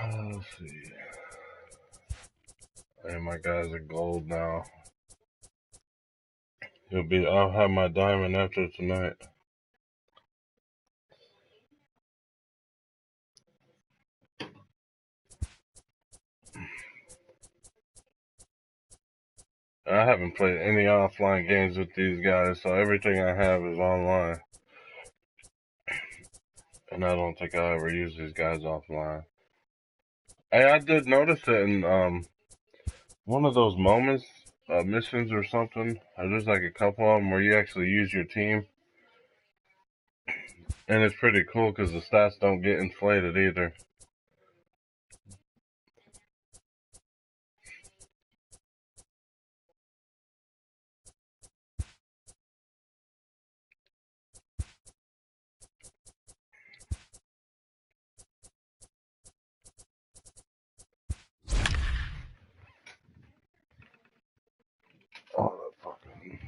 Let's see. Hey, my guys are gold now. I'll have my diamond after tonight. I haven't played any offline games with these guys, so everything I have is online. And I don't think I'll ever use these guys offline. Hey, I did notice it in one of those moments, missions or something. There's like a couple of them where you actually use your team. And it's pretty cool because the stats don't get inflated either. Oh, that fucking...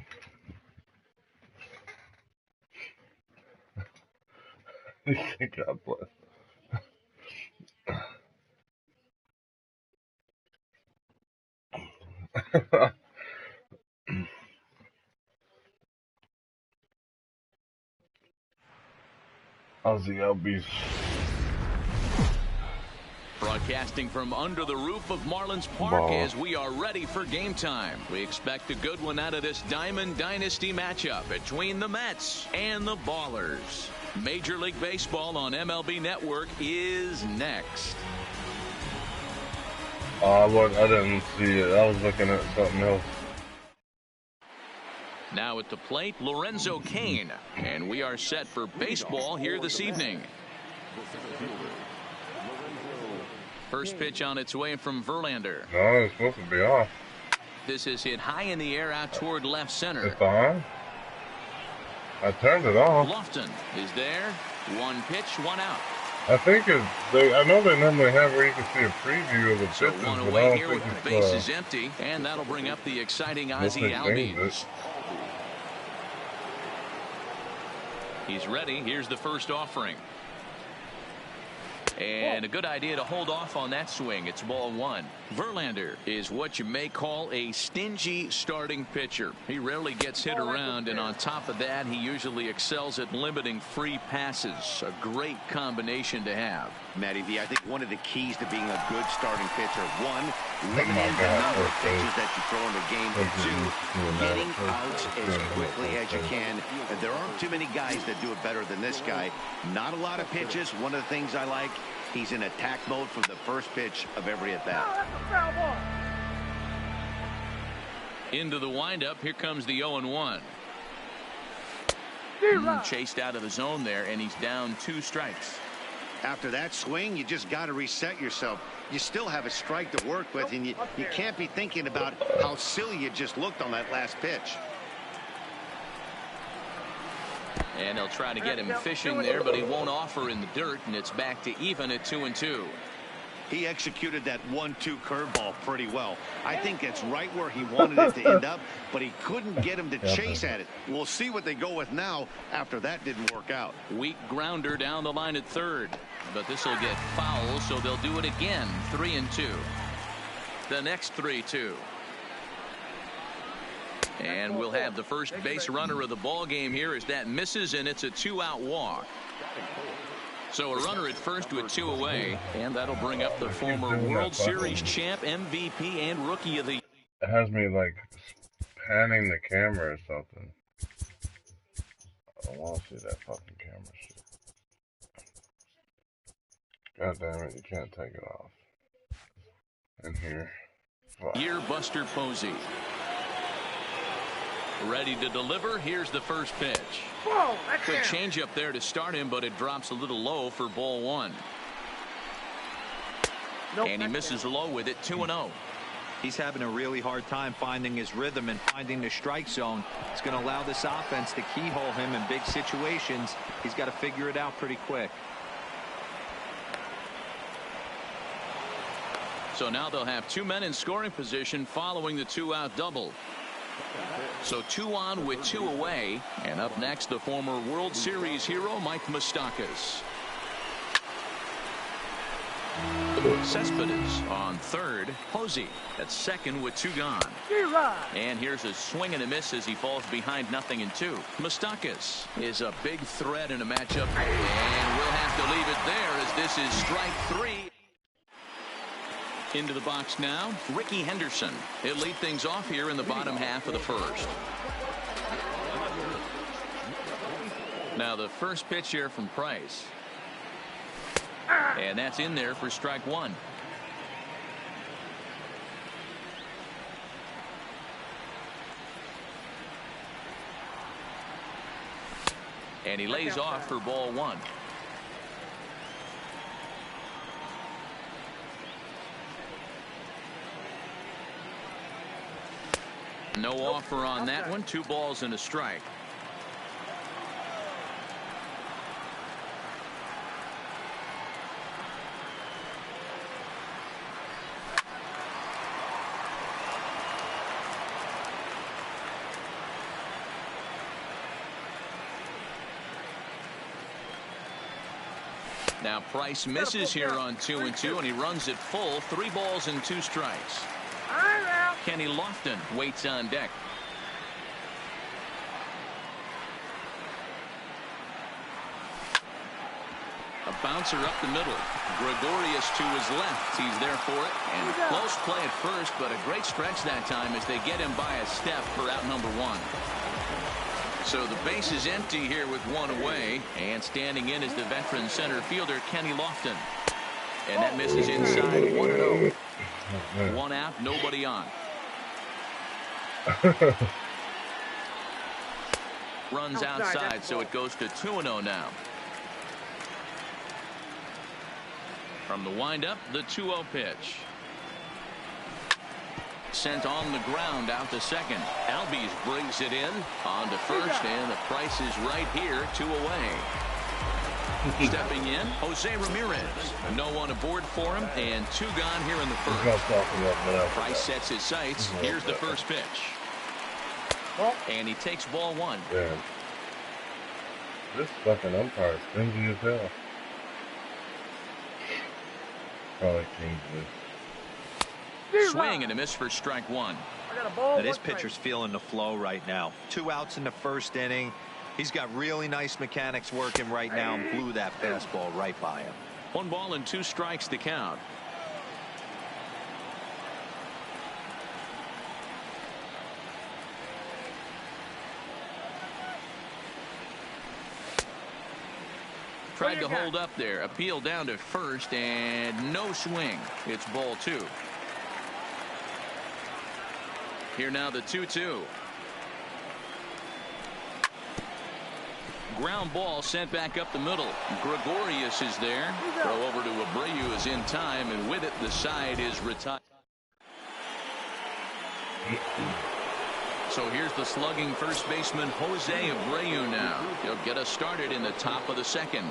God bless. Aussie LBs. Broadcasting from under the roof of Marlins Park as we are ready for game time. We expect a good one out of this Diamond Dynasty matchup between the Mets and the Ballers. Major League Baseball on MLB Network is next. I didn't see it. I was looking at something else. Now at the plate, Lorenzo Cain. And we are set for baseball here this evening. First pitch on its way from Verlander. No, it's supposed to be off. This is hit high in the air out toward left center. It's on. I turned it off. Lofton is there. One pitch, one out. I think I know they normally have where you can see a preview of the pitches, one away here with the bases empty, and that'll bring up the exciting Ozzie Albies. He's ready. Here's the first offering. And a good idea to hold off on that swing. It's ball one. Verlander is what you may call a stingy starting pitcher. He rarely gets hit around, and on top of that, he usually excels at limiting free passes. A great combination to have. Matty V, I think one of the keys to being a good starting pitcher, one, limiting the number of pitches that you throw in the game, and two, getting outs as quickly as you can. And there aren't too many guys that do it better than this guy. Not a lot of pitches. One of the things I like, he's in attack mode from the first pitch of every at-bat. Into the windup. Here comes the 0-1. Chased out of the zone there, and he's down 2 strikes. After that swing, you just got to reset yourself. You still have a strike to work with, and you can't be thinking about how silly you just looked on that last pitch. And he'll try to get him fishing there, but he won't offer in the dirt, and it's back to even at 2-2. He executed that 1-2 curveball pretty well. I think it's right where he wanted it to end up, but he couldn't get him to chase at it. We'll see what they go with now after that didn't work out. Weak grounder down the line at third, but this will get foul, so they'll do it again. 3-2. The next 3-2. And we'll have the first base runner of the ball game here as that misses, and it's a 2-out walk. So a runner at first with 2 away, and that'll bring up the former World Series champ, MVP, and Rookie of the Year. It has me like panning the camera or something. I don't want to see that fucking camera shit. God damn it, you can't take it off. In here. Fuck. Here, Buster Posey. Ready to deliver. Here's the first pitch. Whoa, good change up there to start him, but it drops a little low for ball 1. Nope, and he misses low with it. 2-0. He's having a really hard time finding his rhythm and finding the strike zone. It's going to allow this offense to keyhole him in big situations. He's got to figure it out pretty quick. So now they'll have 2 men in scoring position following the 2-out double. So 2 on with 2 away, and up next the former World Series hero Mike Moustakas. Cespedes on third. Posey at second with 2 gone. And here's a swing and a miss as he falls behind 0-2. Moustakas is a big threat in a matchup, and we'll have to leave it there as this is strike 3. Into the box now, Ricky Henderson. He'll lead things off here in the bottom half of the first. Now the first pitch here from Price. And that's in there for strike 1. And he lays off for ball 1. No offer on that one. 2 balls and a strike. Now Price misses here on 2-2, and he runs it full. 3 balls and 2 strikes. Kenny Lofton waits on deck. A bouncer up the middle. Gregorius to his left. He's there for it. And close play at first, but a great stretch that time as they get him by a step for out number 1. So the base is empty here with 1 away, and standing in is the veteran center fielder Kenny Lofton. And that misses inside. 1-0. 1 out, nobody on. Runs outside, so it goes to 2-0 now. From the windup, the 2-0 pitch. Sent on the ground out to second. Albies brings it in on to first, and the Price is right here, 2 away. Stepping in, Jose Ramirez. No one aboard for him, and 2 gone here in the first. Price sets his sights. Here's the first pitch. And he takes ball 1. Yeah. This fucking umpire is stingy as hell. Probably changed this. Swing and a miss for strike 1. Now this pitcher's feeling the flow right now. 2 outs in the first inning. He's got really nice mechanics working right now and blew that fastball right by him. 1 ball and 2 strikes to count. Tried to hold up there. Appeal down to first, and no swing. It's ball 2. Here now the 2-2. Ground ball sent back up the middle. Gregorius is there. Throw over to Abreu is in time, and with it the side is retired. So here's the slugging first baseman Jose Abreu now. He'll get us started in the top of the second.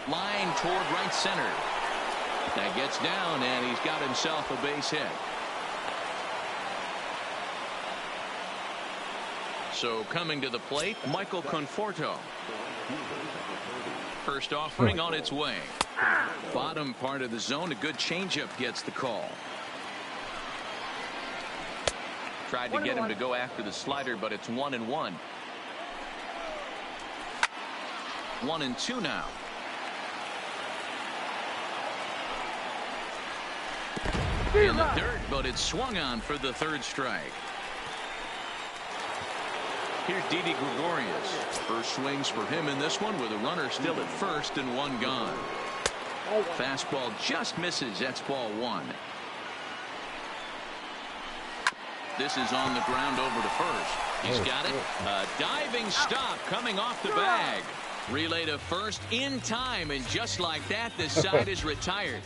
Line toward right center. That gets down, and he's got himself a base hit. So coming to the plate, Michael Conforto. First offering on its way. Bottom part of the zone, a good changeup gets the call. Tried to get him to go after the slider, but it's 1-1. 1-2 now. In the dirt, but it's swung on for the 3rd strike. Here's DD Gregorius. First swings for him in this one with a runner still at first and 1 gone. Fastball just misses. That's ball 1. This is on the ground over to first. He's got it. A diving stop coming off the bag. Relay to first in time, and just like that, the side is retired.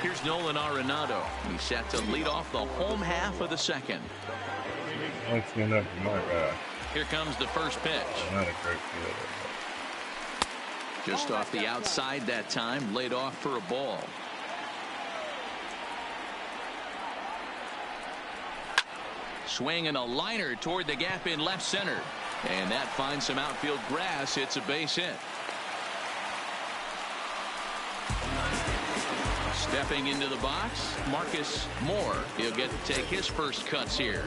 Here's Nolan Arenado. He's set to lead off the home half of the second. Let's get up for my guy. Here comes the first pitch. Not a great fielder. Just off the outside that time, laid off for a ball. Swing and a liner toward the gap in left center. And that finds some outfield grass. It's a base hit. Stepping into the box, Marcus Moore. He'll get to take his first cuts here.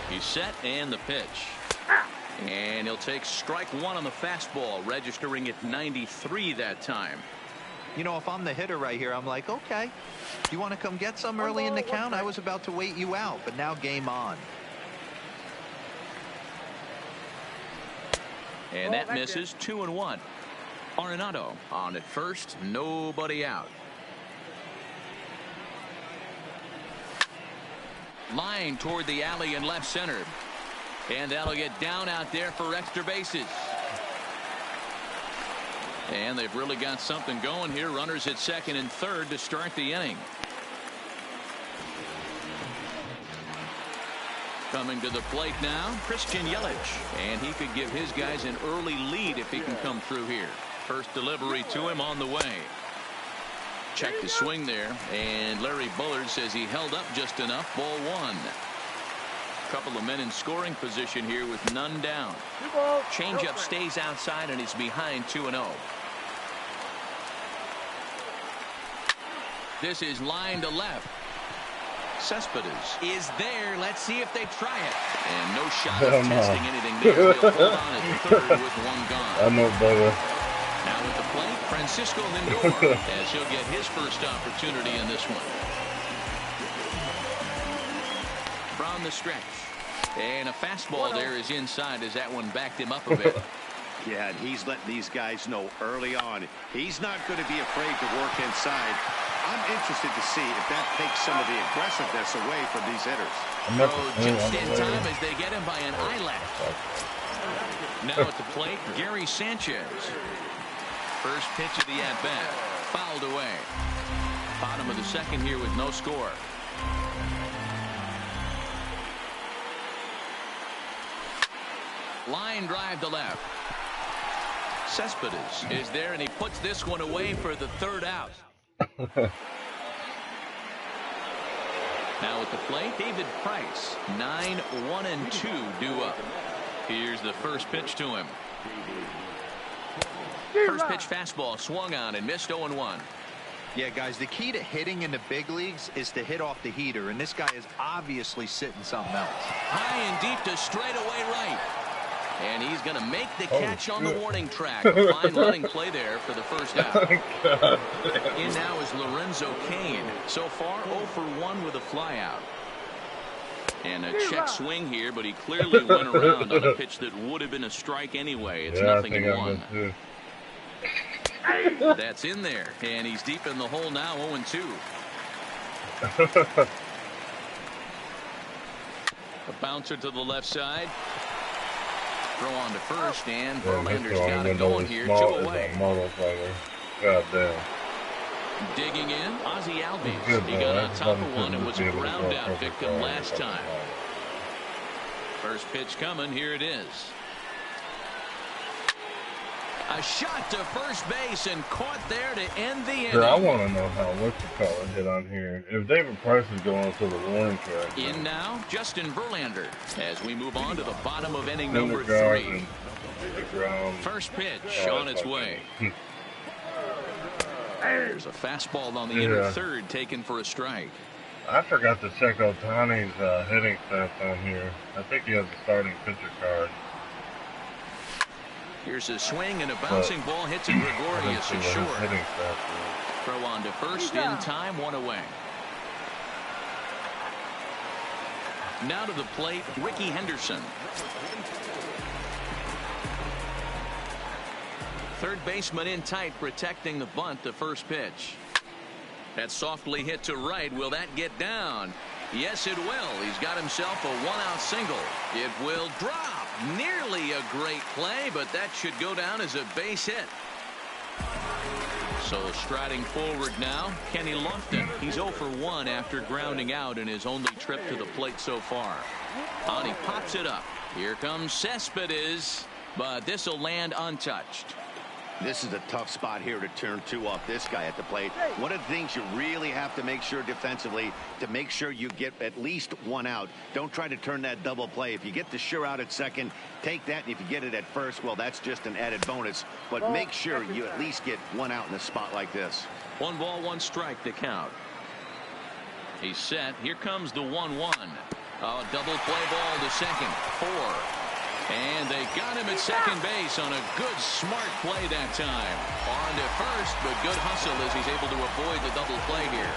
He's set, and the pitch. And he'll take strike one on the fastball, registering at 93 that time. You know, if I'm the hitter right here, I'm like, okay, you want to come get some early in the count? I was about to wait you out, but now game on. And that misses. 2-1. Arenado on at first, nobody out. Line toward the alley in left center. And that'll get down out there for extra bases. And they've really got something going here. Runners at second and third to start the inning. Coming to the plate now, Christian Yelich. And he could give his guys an early lead if he can come through here. First delivery to him on the way. Check the swing there. And Larry Bullard says he held up just enough. Ball one. Couple of men in scoring position here with none down. Changeup stays outside and is behind 2-0. This is line to left. Cespedes is there. Let's see if they try it. And no shot of testing anything there. They'll hold on at third with one gone. I know, brother. Now at the plate, Francisco Lindor, as he'll get his first opportunity in this one. From the stretch. And a fastball there is inside as that one backed him up a bit. Yeah, and he's letting these guys know early on he's not going to be afraid to work inside. I'm interested to see if that takes some of the aggressiveness away from these hitters. Just in time as they get him by an eyelash. Now at the plate, Gary Sanchez. First pitch of the at-bat. Fouled away. Bottom of the second here with no score. Line drive to left. Cespedes is there, and he puts this one away for the third out. Now at the plate, David Price. 9-1-2 due up. Here's the first pitch to him. First pitch fastball swung on and missed. 0-1. Yeah, guys, the key to hitting in the big leagues is to hit off the heater, and this guy is obviously sitting something else. High and deep to straightaway right. And he's going to make the catch on the warning track. A fine running play there for the first out. In now is Lorenzo Cain. So far, 0 for 1 with a flyout. And a check swing here, but he clearly went around on a pitch that would have been a strike anyway. It's 0-1. That's in there. And he's deep in the hole now, 0-2. A bouncer to the left side. Throw on to first, and Verlander's got it going here, 2 away. God damn. Digging in, Ozzie Albies. He got on top of one and was a ground out victim last time. First pitch coming, here it is. A shot to first base and caught there to end the inning. I want to know how what's the color hit on here. If David Price is going to the warning track. In now, Justin Verlander as we move on to the bottom of inning number 3. First pitch on its way. There's a fastball on the inner third taken for a strike. I forgot to check Ohtani's hitting stats on here. I think he has a starting pitcher card. Here's a swing and a bouncing ball hits it Gregorius to short. Throw on to first in time, 1 away. Now to the plate, Ricky Henderson. Third baseman in tight, protecting the bunt to first pitch. That's softly hit to right. Will that get down? Yes, it will. He's got himself a 1-out single. It will drop. Nearly a great play, but that should go down as a base hit. So striding forward now, Kenny Lofton. He's 0 for 1 after grounding out in his only trip to the plate so far. And he pops it up. Here comes Cespedes, but this will land untouched. This is a tough spot here to turn 2 off this guy at the plate. One of the things you really have to make sure defensively to make sure you get at least 1 out. Don't try to turn that double play. If you get the sure out at second, take that. And if you get it at first, well, that's just an added bonus. But make sure you at least get 1 out in a spot like this. 1 ball, 1 strike to count. He's set. Here comes the 1-1. Oh, double play ball to second. 4. And they got him at second base on a good, smart play that time. On to first, but good hustle as he's able to avoid the double play here.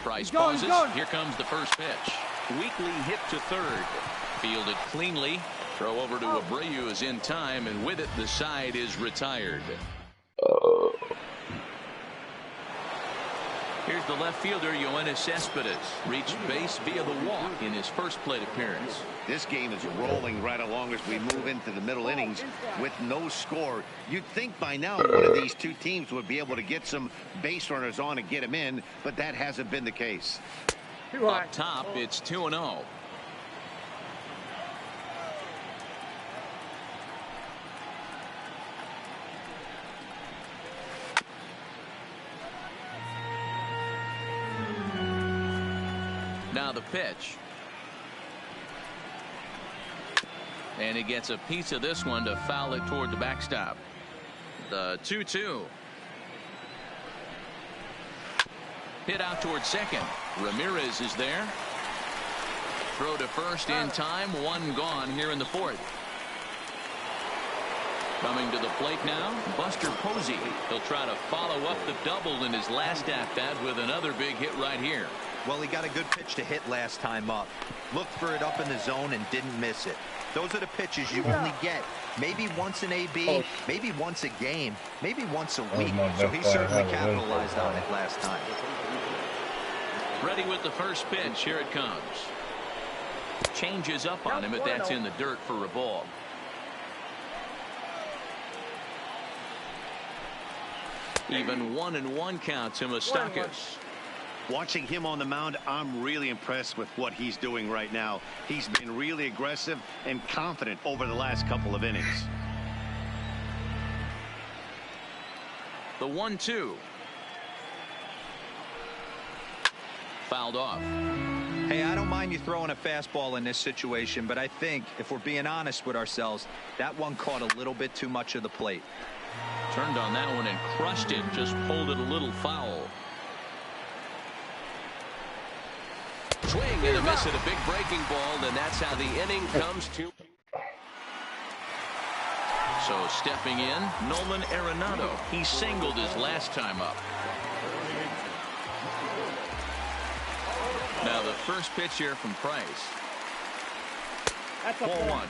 Price pauses. Here comes the first pitch. Weakly hit to third. Fielded cleanly. Throw over to Abreu is in time, and with it, the side is retired. Here's the left fielder, Yoenis Cespedes. Reached base via the walk in his first plate appearance. This game is rolling right along as we move into the middle innings with no score. You'd think by now one of these two teams would be able to get some base runners on and get them in, but that hasn't been the case. Up top, it's 2-0. Now the pitch. And he gets a piece of this one to foul it toward the backstop. The 2-2. Hit out toward second. Ramirez is there. Throw to first in time. 1 gone here in the 4th. Coming to the plate now, Buster Posey. He'll try to follow up the double in his last at-bat with another big hit right here. Well, he got a good pitch to hit last time up. Looked for it up in the zone and didn't miss it. Those are the pitches you only get maybe once in AB, maybe once a game, maybe once a week. So he certainly capitalized on it last time. Ready with the first pitch. Here it comes. Changes up on him, but that's in the dirt for a ball. Even 1-1 count to Moustakas. Watching him on the mound, I'm really impressed with what he's doing right now. He's been really aggressive and confident over the last couple of innings. The 1-2. Fouled off. Hey, I don't mind you throwing a fastball in this situation, but I think if we're being honest with ourselves, that one caught a little bit too much of the plate. Turned on that one and crushed it. Just pulled it a little foul. Swing and a miss at a big breaking ball, and that's how the inning comes to. So stepping in, Nolan Arenado. He singled his last time up. Now the first pitch here from Price. That's a Ball 1.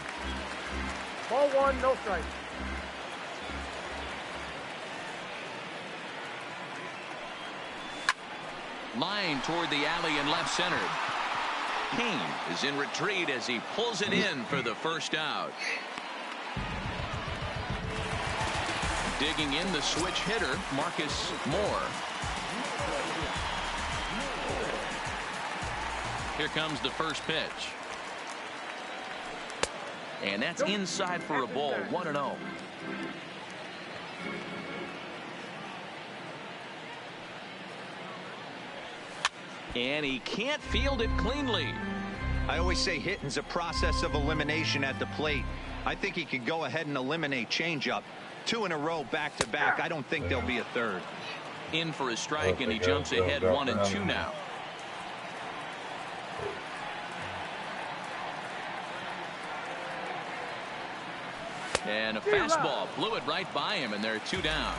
Ball 1, no strike. Line toward the alley and left center. Kane is in retreat as he pulls it in for the first out. Digging in the switch hitter, Marcus Moore. Here comes the first pitch. And that's inside for a ball. 1-0. And he can't field it cleanly. I always say hitting's a process of elimination at the plate. I think he can go ahead and eliminate changeup. 2 in a row back to back. I don't think there'll be a third. In for a strike, and he jumps ahead 1-2 now. And a fastball blew it right by him, and there are 2 down.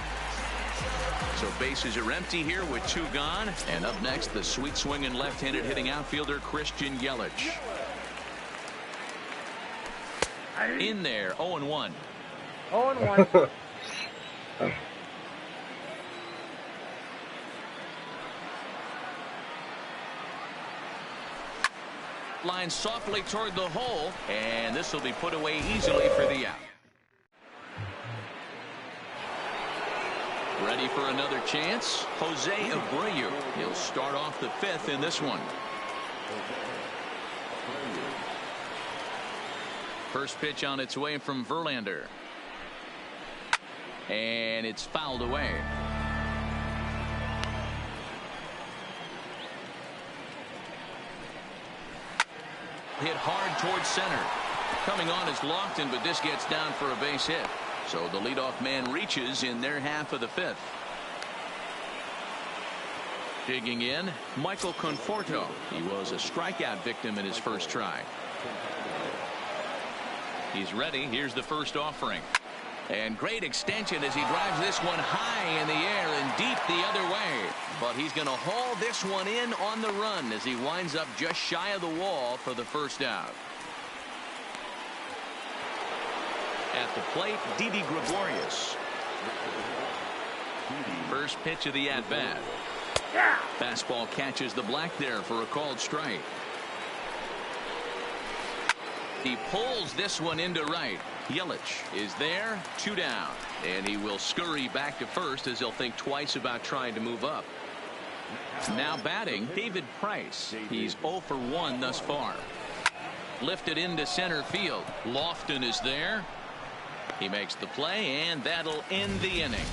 So bases are empty here with 2 gone. And up next, the sweet swinging left-handed hitting outfielder Christian Yelich. In there, 0-1. 0-1. Line softly toward the hole, and this will be put away easily for the out. Ready for another chance? Jose Abreu. He'll start off the 5th in this one. First pitch on its way from Verlander. And it's fouled away. Hit hard towards center. Coming on is Lofton, but this gets down for a base hit. So the leadoff man reaches in their half of the fifth. Digging in, Michael Conforto. He was a strikeout victim in his first try. He's ready. Here's the first offering. And great extension as he drives this one high in the air and deep the other way. But he's going to haul this one in on the run as he winds up just shy of the wall for the first out. At the plate, DD Vs. First pitch of the at-bat. Fastball catches the black there for a called strike. He pulls this one into right. Yelich is there, 2 down, and he will scurry back to first as he'll think twice about trying to move up. Now batting, David Price. He's 0 for 1 thus far. Lifted into center field. Lofton is there. He makes the play, and that'll end the inning.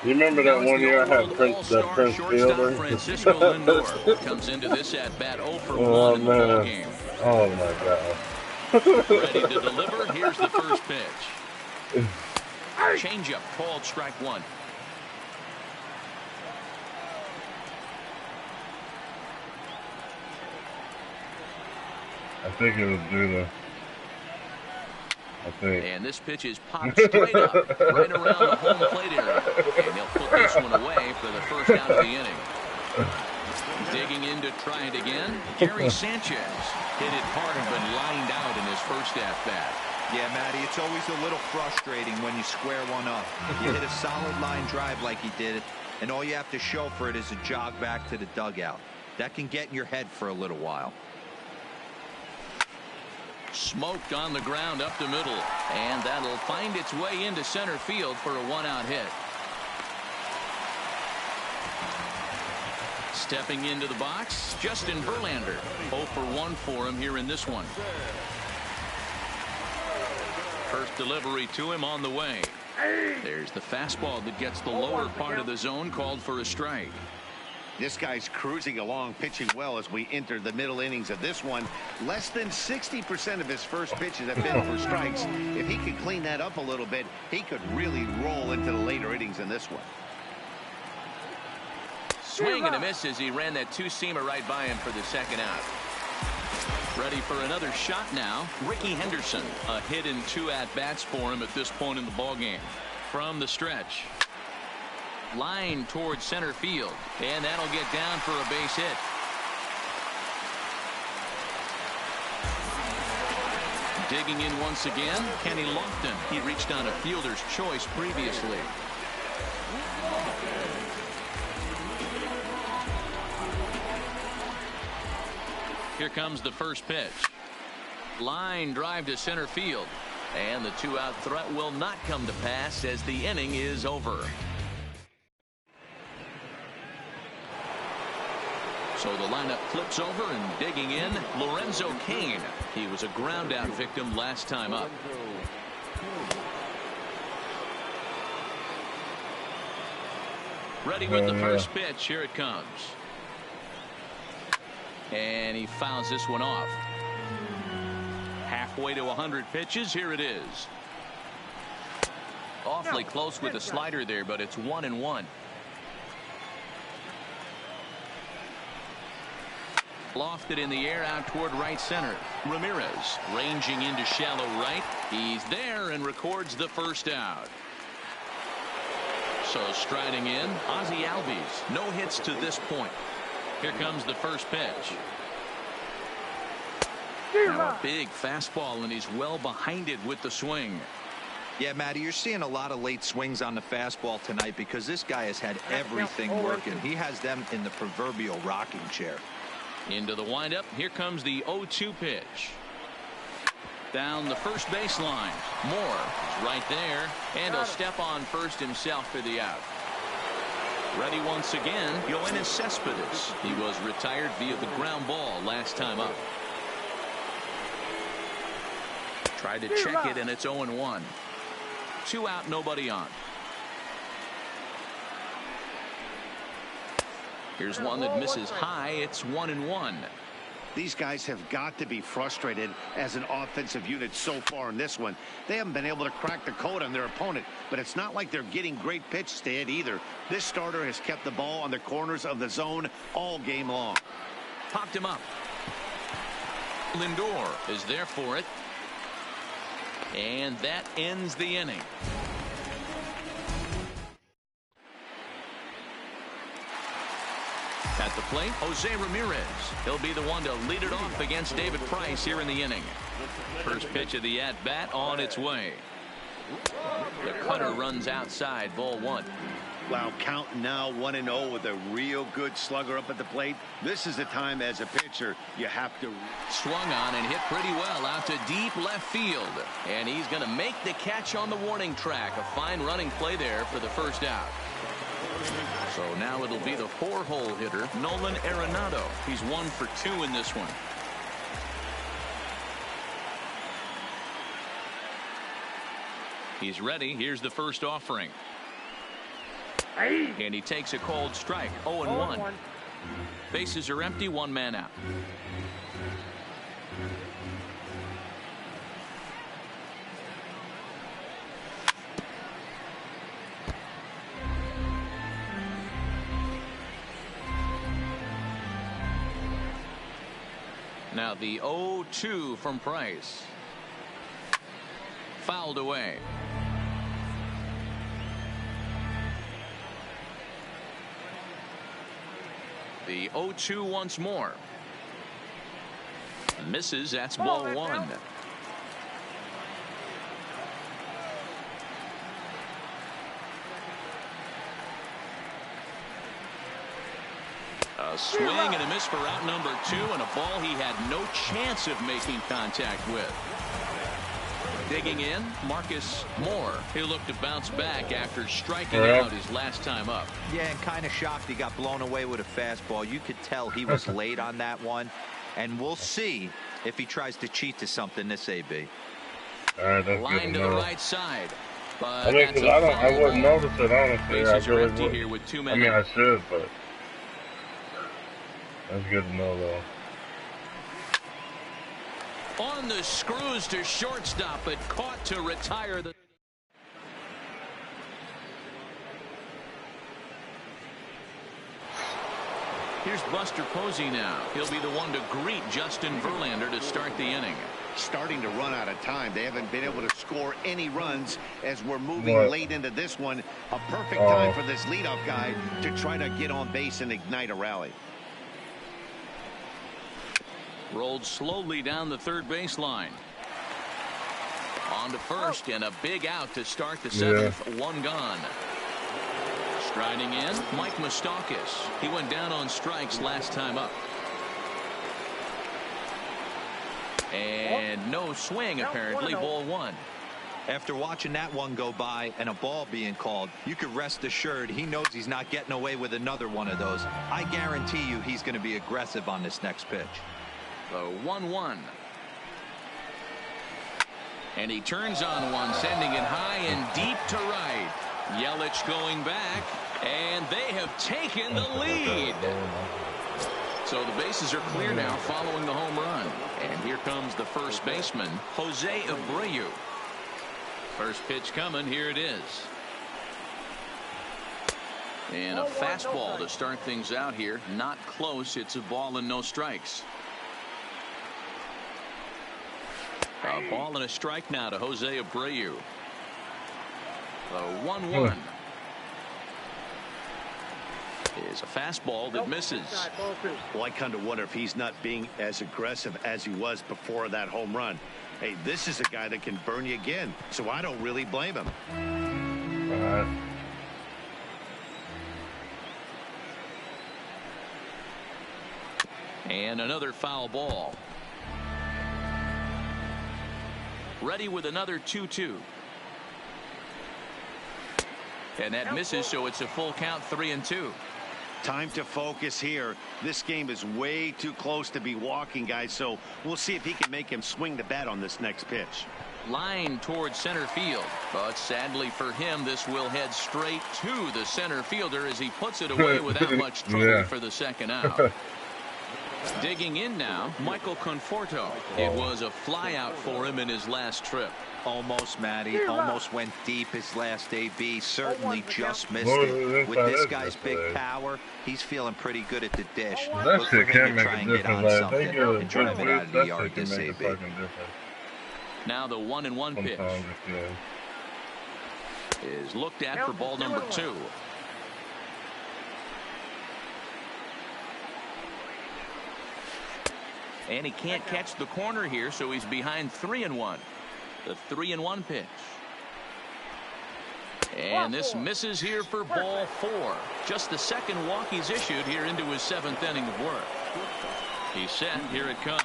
You remember that one year I had Prince Fielder? Francisco Lindor comes into this at bat 0 for 1 in the ball game. Oh my God! Ready to deliver. Here's the first pitch. Changeup called strike 1. I think it was due to. And this pitch is popped straight up, right around the home plate area. And they'll put this one away for the first out of the inning. Digging in to try it again, Gary Sanchez hit it hard but lined out in his first at-bat. Yeah, Matty, it's always a little frustrating when you square one up. You hit a solid line drive like he did, and all you have to show for it is a jog back to the dugout. That can get in your head for a little while. Smoked on the ground up the middle, and that'll find its way into center field for a 1-out hit. Stepping into the box, Justin Verlander. 0 for 1 for him here in this one. First delivery to him on the way. There's the fastball that gets the lower part of the zone, called for a strike. This guy's cruising along, pitching well as we enter the middle innings of this one. Less than 60% of his first pitches have been for strikes. If he could clean that up a little bit, he could really roll into the later innings in this one. Swing and a miss as he ran that two-seamer right by him for the second out. Ready for another shot now. Ricky Henderson. A hit in 2 at-bats for him at this point in the ballgame. From the stretch. Line towards center field, and that'll get down for a base hit. Digging in once again, Kenny Lofton. He reached on a fielder's choice previously. Here comes the first pitch. Line drive to center field, and the 2-out threat will not come to pass as the inning is over. So the lineup flips over, and digging in, Lorenzo Cain. He was a ground out victim last time up. Ready with the first pitch. Here it comes. And he fouls this one off. Halfway to 100 pitches. Here it is. Awfully close with the slider there, but it's 1-1. Lofted in the air out toward right center. Ramirez ranging into shallow right. He's there and records the first out. So striding in, Ozzie Albies. No hits to this point. Here comes the first pitch. Now a big fastball, and he's well behind it with the swing. Yeah, Matty, you're seeing a lot of late swings on the fastball tonight because this guy has had everything working. He has them in the proverbial rocking chair. Into the windup. Here comes the 0-2 pitch. Down the first baseline. Moore is right there, and he'll step on first himself for the out. Ready once again, Yoenis Cespedes. He was retired via the ground ball last time up. Tried to check it, and it's 0-1. 2 out, nobody on. Here's one that misses high. It's 1-1. These guys have got to be frustrated as an offensive unit so far in this one. They haven't been able to crack the code on their opponent, but it's not like they're getting great pitches to hit either. This starter has kept the ball on the corners of the zone all game long. Popped him up. Lindor is there for it. And that ends the inning. At the plate, Jose Ramirez. He'll be the one to lead it off against David Price here in the inning. First pitch of the at-bat on its way. The cutter runs outside, ball 1. Wow, counting now 1-0 with a real good slugger up at the plate. This is the time as a pitcher you have to. Swung on and hit pretty well out to deep left field. And he's going to make the catch on the warning track. A fine running play there for the first out. So now it'll be the 4-hole hitter, Nolan Arenado. He's 1 for 2 in this one. He's ready. Here's the first offering. And he takes a cold strike. 0-1. Bases are empty. 1 man out. Now the 0-2 from Price. Fouled away. The 0-2 once more. Misses. That's ball 1. A swing and a miss for out number 2, and a ball he had no chance of making contact with. Digging in, Marcus Moore. He'll look to bounce back after striking out his last time up. Yeah, and kind of shocked he got blown away with a fastball. You could tell he was late on that one, and we'll see if he tries to cheat to something this AB. Line to the right side. But I mean, because I wouldn't notice it, honestly. Bases are empty here with 2 men. I mean, I should, but that's good to know, though. On the screws to shortstop, but caught to retire the. Here's Buster Posey now. He'll be the one to greet Justin Verlander to start the inning. Starting to run out of time. They haven't been able to score any runs as we're moving late into this one. A perfect time for this leadoff guy to try to get on base and ignite a rally. Rolled slowly down the third baseline. On to first, and a big out to start the 7th. 1 gone. Striding in, Mike Moustakas. He went down on strikes last time up. And no swing, apparently. Ball 1. After watching that one go by and a ball being called, you could rest assured he knows he's not getting away with another one of those. I guarantee you he's going to be aggressive on this next pitch. The 1-1. And he turns on one, sending it high and deep to right. Yelich going back, and they have taken the lead. So the bases are clear now following the home run. And here comes the first baseman, Jose Abreu. First pitch coming. Here it is. And a fastball to start things out here. Not close. It's a ball and no strikes. A ball and a strike now to Jose Abreu. The 1-1 is a fastball that misses. Well, I kind of wonder if he's not being as aggressive as he was before that home run. Hey, this is a guy that can burn you again, so I don't really blame him. And another foul ball. Ready with another 2-2. And that misses, so it's a full count, 3-2. Time to focus here. This game is way too close to be walking, guys, so we'll see if he can make him swing the bat on this next pitch. Line towards center field, but sadly for him, this will head straight to the center fielder as he puts it away without much trouble for the second out. Digging in now, Michael Conforto. It was a flyout for him in his last trip. Almost, Matty. Almost went deep his last AB. Certainly just missed it. With this guy's big power, he's feeling pretty good at the dish. That Look for shit can't him to make try a and get on difference. I something think you're and drive it out of the that yard shit this can make a AB. fucking difference. Now the 1-1 pitch is looked at for ball number 2. And he can't catch the corner here, so he's behind 3-1. The 3-1 pitch. And this misses here for ball 4. Just the second walk he's issued here into his 7th inning of work. He's set. Here it comes.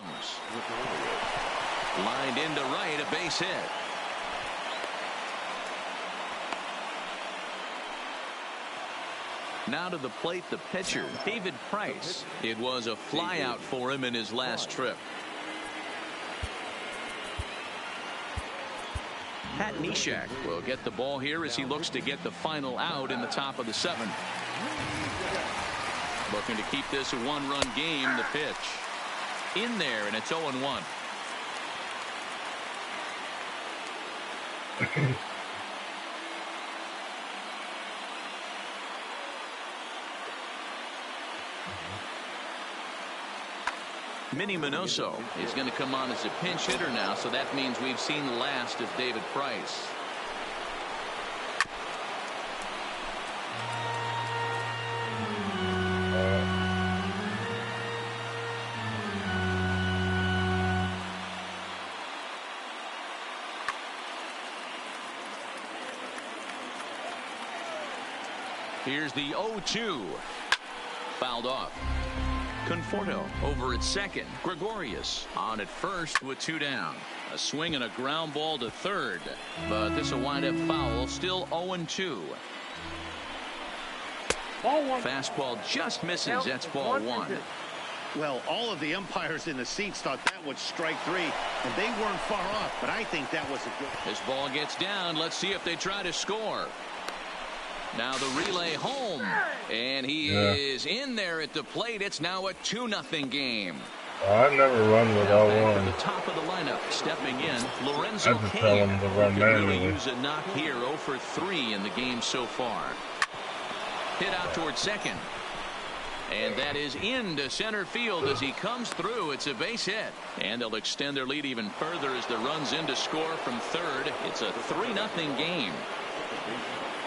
Lined into right, a base hit. Now to the plate, the pitcher, David Price. It was a flyout for him in his last trip. Pat Neshek will get the ball here as he looks to get the final out in the top of the 7th. Looking to keep this a one-run game. The pitch in there, and it's 0-1. Minnie Minoso is going to come on as a pinch hitter now, so that means we've seen the last of David Price. Here's the 0-2. Fouled off. Conforto over at second. Gregorius on at first with 2 down. A swing and a ground ball to third. But this will wind up foul. Still 0-2. Ball 1. Fastball just misses. That's ball 1. Well, all of the umpires in the seats thought that was strike 3, and they weren't far off, but I think that was a good. This ball gets down. Let's see if they try to score. Now the relay home, and he is in there at the plate. It's now a 2-0 game. I never run without one. The top of the lineup, stepping in, Lorenzo I just tell him to run really manually. use a knock here. 0 for 3 in the game so far. Hit out towards second, and that is into center field as he comes through. It's a base hit, and they'll extend their lead even further as the runs in to score from third. It's a 3-0 game.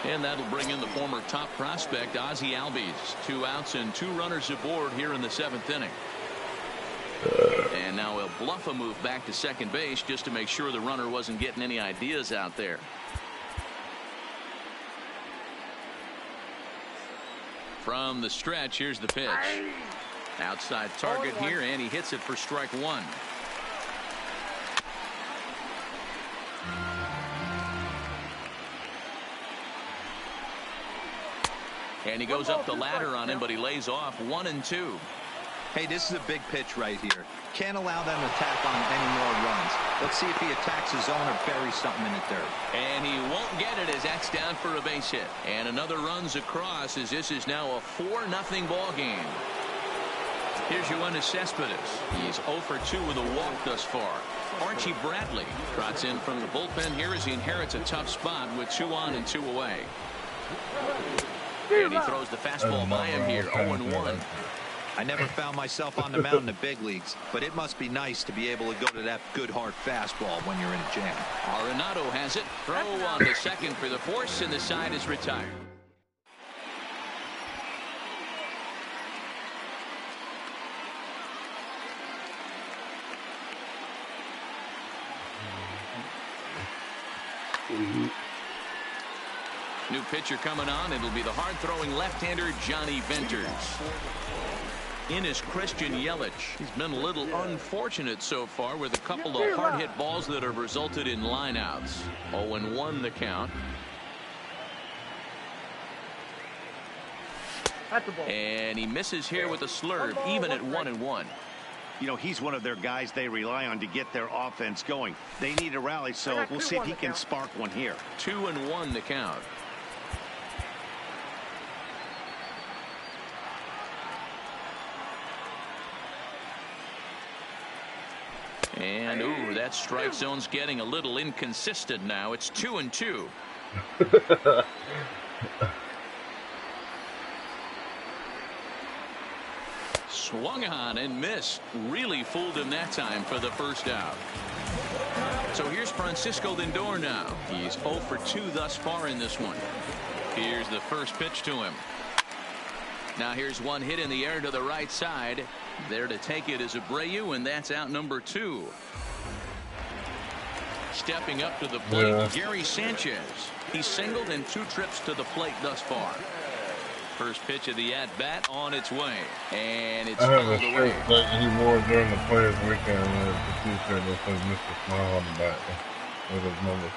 And that'll bring in the former top prospect, Ozzie Albies. 2 outs and 2 runners aboard here in the 7th inning. And now he'll bluff a move back to second base just to make sure the runner wasn't getting any ideas out there. From the stretch, here's the pitch. Outside target here, and he hits it for strike 1. And he goes up the ladder on him, but he lays off 1-2. Hey, this is a big pitch right here. Can't allow them to tack on any more runs. Let's see if he attacks his zone or buries something in the dirt. And he won't get it as that's down for a base hit. And another runs across as this is now a 4-0 ball game. Here's Yoenis Cespedes. He's 0 for 2 with a walk thus far. Archie Bradley trots in from the bullpen here as he inherits a tough spot with 2 on and 2 away. And he throws the fastball by him here, 0-1. I never found myself on the mound in the big leagues, but it must be nice to be able to go to that good hard fastball when you're in a jam. Arenado has it. Throw on to second for the force, and the side is retired. New pitcher coming on. It'll be the hard-throwing left-hander Johnny Venters. In is Christian Yelich. He's been a little unfortunate so far with a couple of hard-hit balls that have resulted in lineouts. 0-1 the count. That's a ball. And he misses here with a slurve, even at 1-1. You know, he's one of their guys they rely on to get their offense going. They need a rally, so we'll see if he can spark one here. 2-1 to count. And, ooh, that strike zone's getting a little inconsistent now. It's 2-2. Swung on and missed. Really fooled him that time for the first out. So here's Francisco Lindor now. He's 0 for 2 thus far in this one. Here's the first pitch to him. Now here's one hit in the air to the right side. There to take it is Abreu, and that's out number 2. Stepping up to the plate, Gary Sanchez. He's singled in 2 trips to the plate thus far. First pitch of the at-bat on its way. And it's fouled away. I have a shirt that he wore during the Players Weekend. It's a t-shirt that says Mr. Smile on the back with his number.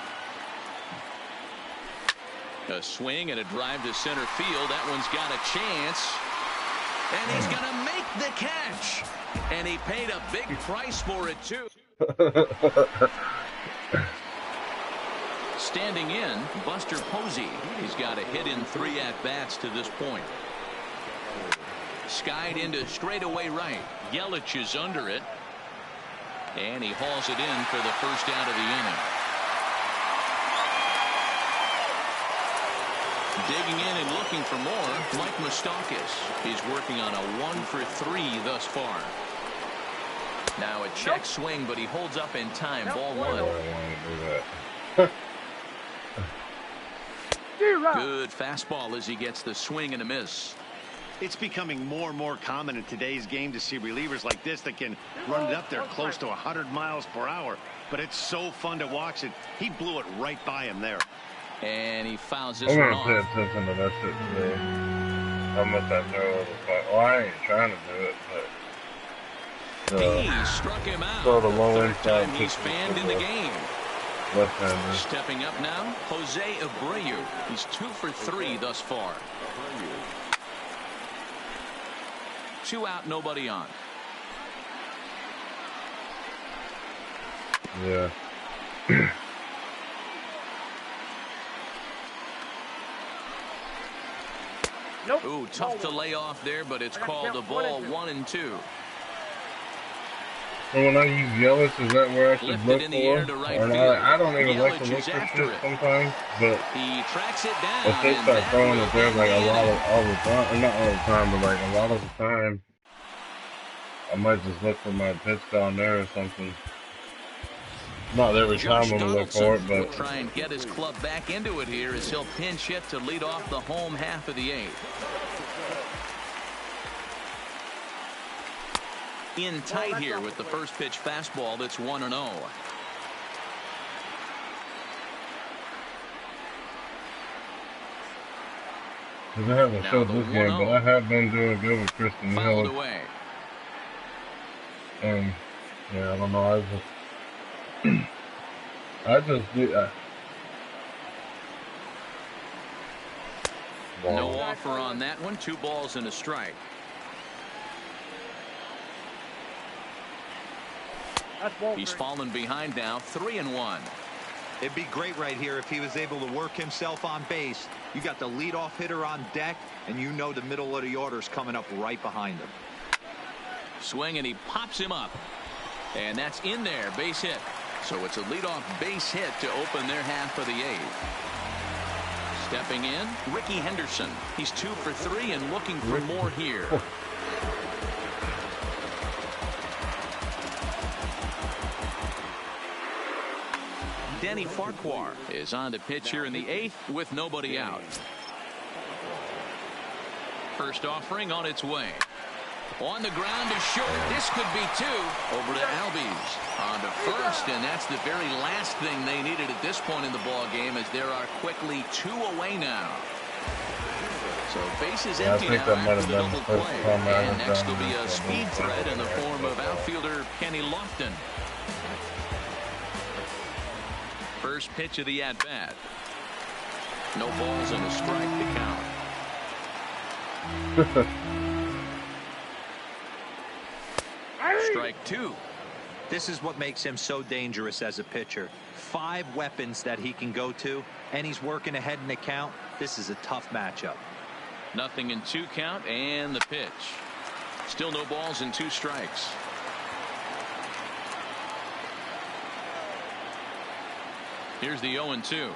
A swing and a drive to center field. That one's got a chance. And he's going to make the catch. And he paid a big price for it, too. Standing in, Buster Posey. He's got a hit in 3 at-bats to this point. Skied into straightaway right. Yelich is under it. And he hauls it in for the first out of the inning. Digging in and looking for more, Mike Moustakas. He's working on a 1 for 3 thus far. Now a check swing, but he holds up in time. Ball 1. Good fastball as he gets the swing and a miss. It's becoming more and more common in today's game to see relievers like this that can run it up there close to 100 miles per hour. But it's so fun to watch it. He blew it right by him there. And he fouls this I'm one gonna pay off. attention to that shit today. How much I throw over the fight. Well, I ain't trying to do it, but He struck him out. throw the low Third inside time he's fanned in the game. left-hander. Stepping up now, Jose Abreu. He's 2 for 3 thus far. 2 out, nobody on. Yeah. Nope. Ooh, tough to lay off there, but it's called a ball. 1-2. So when I use Yelich, is that where I should Lifted look in the air to for? right Or field. I don't even like to Yelich look is for after shit it. sometimes, but He tracks it down. if they and start that throwing will it there like bring a lot in. of all the time, or not all the time, but like a lot of the time, I might just look for my pitch down there or something. Not every time Josh I'm gonna look for it, Donaldson will but try and get his club back into it here as he'll pinch hit to lead off the home half of the 8th. In tight here with the first pitch fastball that's 1-0. because I haven't Now showed the this game, 1-0. but I have been doing good with Kristen Fouled Hill, away. and yeah, I don't know, I just do. No offer on that one. 2 balls and a strike. He's fallen behind now. 3-1. It'd be great right here if he was able to work himself on base. You got the leadoff hitter on deck, and you know the middle of the order's coming up right behind him. Swing, and he pops him up. And that's in there. Base hit. So it's a leadoff base hit to open their half of the 8th. Stepping in, Ricky Henderson. He's 2 for 3 and looking for more here. Danny Farquhar is on the pitch here in the 8th with nobody out. First offering on its way. On the ground is short. This could be 2. Over to Albies. On to first, and that's the very last thing they needed at this point in the ball game, as there are quickly 2 away now. So base is empty now after the double play. And next will be a speed threat in the form of outfielder Kenny Lofton. First pitch of the at-bat. No balls and a strike to count. Strike two. This is what makes him so dangerous as a pitcher. 5 weapons that he can go to, and he's working ahead in the count. This is a tough matchup. 0-2 count, and the pitch. Still no balls and 2 strikes. Here's the 0-2.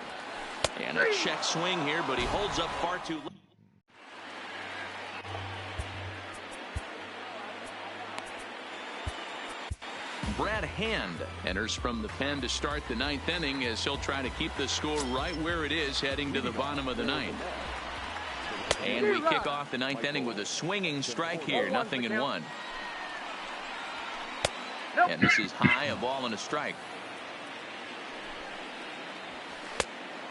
And a check swing here, but he holds up far too low. Brad Hand enters from the pen to start the 9th inning as he'll try to keep the score right where it is heading to the bottom of the 9th. And we kick off the 9th inning with a swinging strike here, 0-1. And this is high, a ball and a strike.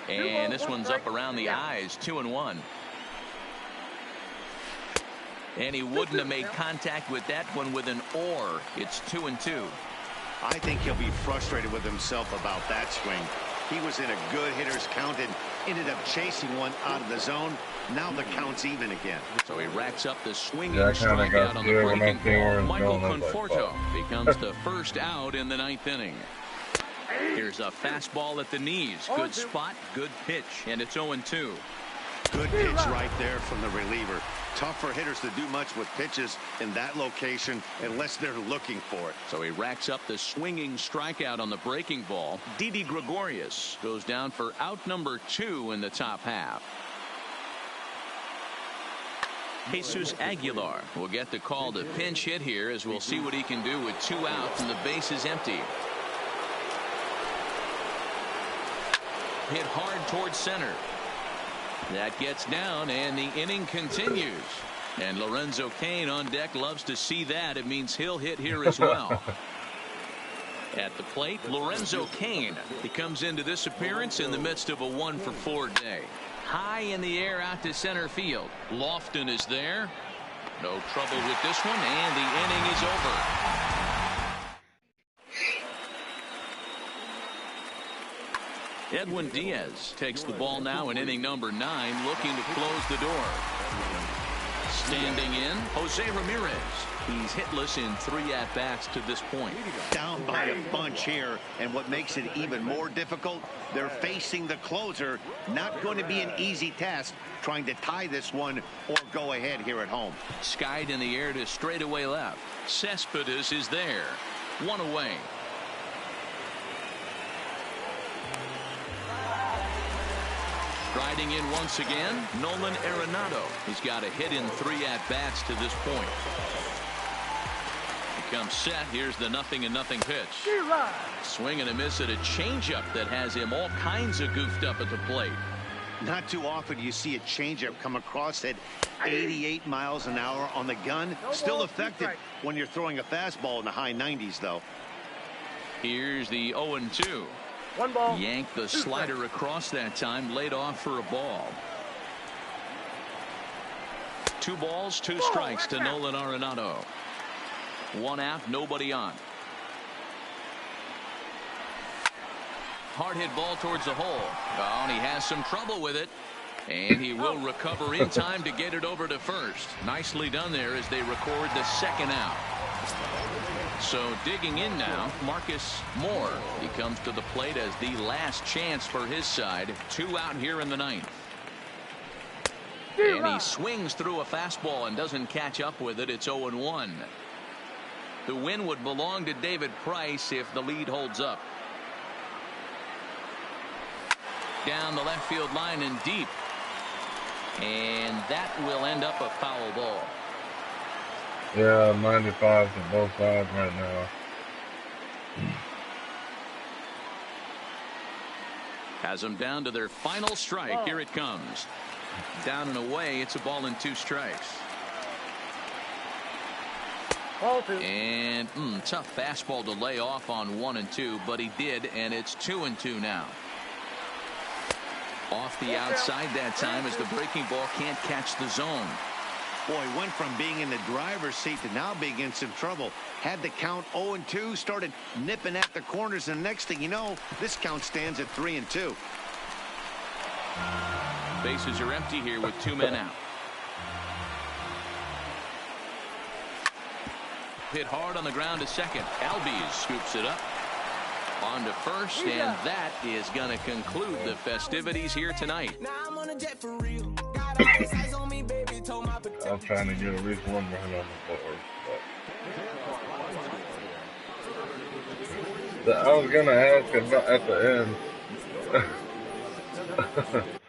And this one's up around the eyes, 2-1. And he wouldn't have made contact with that one with an or. It's 2-2. I think he'll be frustrated with himself about that swing. He was in a good hitter's count and ended up chasing one out of the zone. Now the count's even again. So he racks up the swinging strikeout on the breaking ball. Michael Conforto becomes the first out in the 9th inning. Here's a fastball at the knees. Good spot, good pitch, and it's 0-2. Good pitch right there from the reliever. Tough for hitters to do much with pitches in that location unless they're looking for it. So he racks up the swinging strikeout on the breaking ball. DD Gregorius goes down for out number 2 in the top half. Jesus Aguilar will get the call to pinch hit here as we'll see what he can do with 2 outs and the base is empty. Hit hard towards center. That gets down and the inning continues. And Lorenzo Cain on deck loves to see that. It means he'll hit here as well. At the plate, Lorenzo Cain. He comes into this appearance in the midst of a 1-for-4 day. High in the air out to center field. Lofton is there. No trouble with this one, and the inning is over. Edwin Diaz takes the ball now in inning number 9, looking to close the door. Standing in, Jose Ramirez. He's hitless in 3 at-bats to this point. Down by a bunch here, and what makes it even more difficult, they're facing the closer. Not going to be an easy task trying to tie this one or go ahead here at home. Skied in the air to straightaway left. Cespedes is there. 1 away. Riding in once again, Nolan Arenado. He's got a hit in 3 at-bats to this point. He comes set. Here's the 0-0 pitch. Swing and a miss at a changeup that has him all kinds of goofed up at the plate. Not too often you see a changeup come across at 88 miles an hour on the gun. Still effective when you're throwing a fastball in the high 90s, though. Here's the 0-2. 1 ball. Yanked the slider across that time, laid off for a ball. 2 balls, 2 strikes to Nolan Arenado. 1 out, nobody on. Hard hit ball towards the hole. Oh, and he has some trouble with it. And he will recover in time to get it over to first. Nicely done there as they record the 2nd out. So digging in now, Marcus Moore. He comes to the plate as the last chance for his side. 2 out here in the 9th. And he swings through a fastball and doesn't catch up with it. It's 0-1. The win would belong to David Price if the lead holds up. Down the left field line and deep. And that will end up a foul ball. Yeah, 95 to both sides right now. Has them down to their final strike. Here it comes. Down and away. It's a ball and 2 strikes. Ball 2. And tough fastball to lay off on 1 and 2, but he did, and it's 2 and 2 now. Off the outside that time as the breaking ball can't catch the zone. Boy, went from being in the driver's seat to now being in some trouble. Had the count 0-2, started nipping at the corners, and the next thing you know, this count stands at 3-2. Bases are empty here with 2 men out. hit hard on the ground to second. Albies scoops it up on to first, and that is going to conclude the festivities here tonight. I'm trying to get at least one run on the board. But I was gonna ask about at the end.